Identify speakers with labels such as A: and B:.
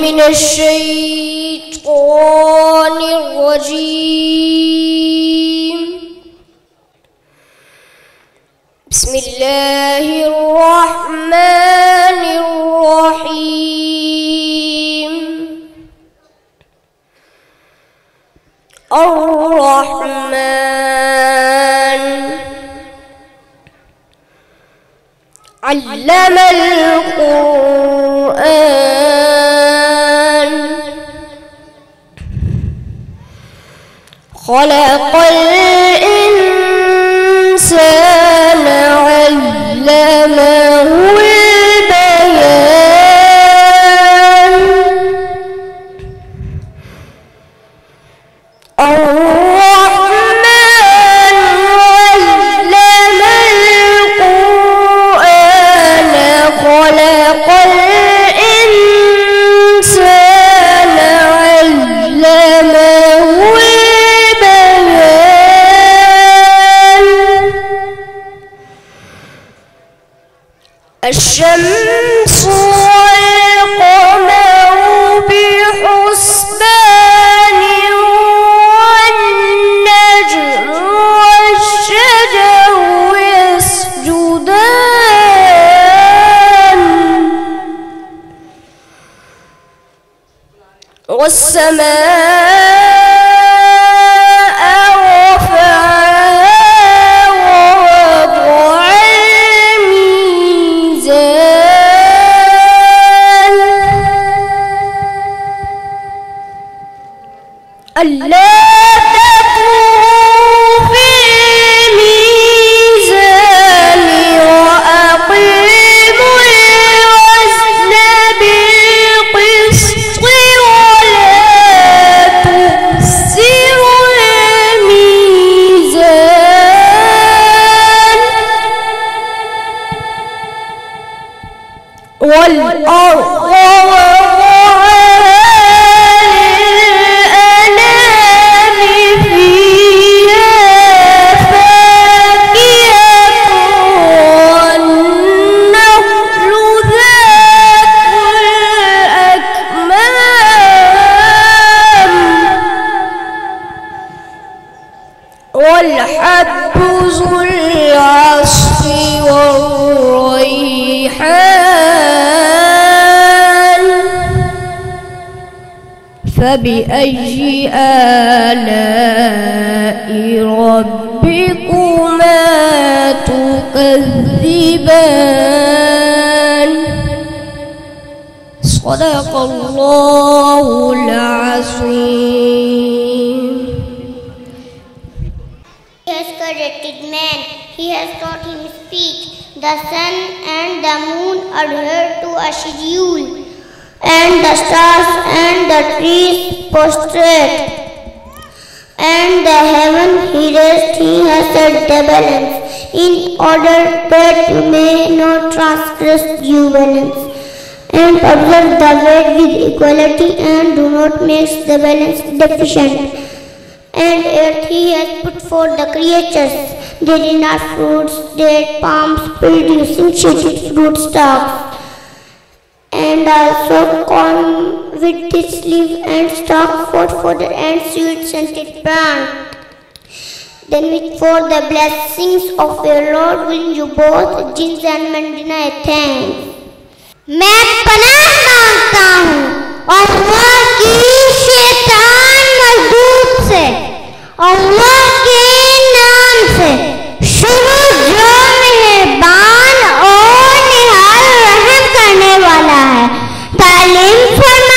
A: من الشيطان الرجيم. بسم الله الرحمن الرحيم. الرحمن علم القرآن خلق الإنسان علمه البيان. الرحمن علم القرآن خلق الإنسان علمه البيان. الشمس والقمر بحسبان والنجم والشجر يسجدان والسماء ألا تطغوا في الميزان وأقيموا الوزن بالقسط ولا تخسروا الميزان والأرض والحب ذو العصف والريحان. فبأي آلاء ربكما تكذبان. صدق الله العظيم.
B: He has corrected man, he has taught him speech. The sun and the moon adhere to a schedule, and the stars and the trees prostrate, and the heaven he raised, he has set the balance, in order that you may not transgress due balance, and observe the weight with equality, and do not make the balance deficient. And earth he has put forth the creatures, therein are fruits, date palms, producing shaded fruit stalks, and also corn with its leaf and stalk for fodder and sweet scented plant. Then with for the blessings of your Lord will you both jinns and men deny thanks. मैं पनाह मांगता हूँ अल्लाह की शैतान मजदूर से, अल्लाह के नाम से शुरू जो मेहरबान और निहाल रहम करने वाला है। तालीम फरमा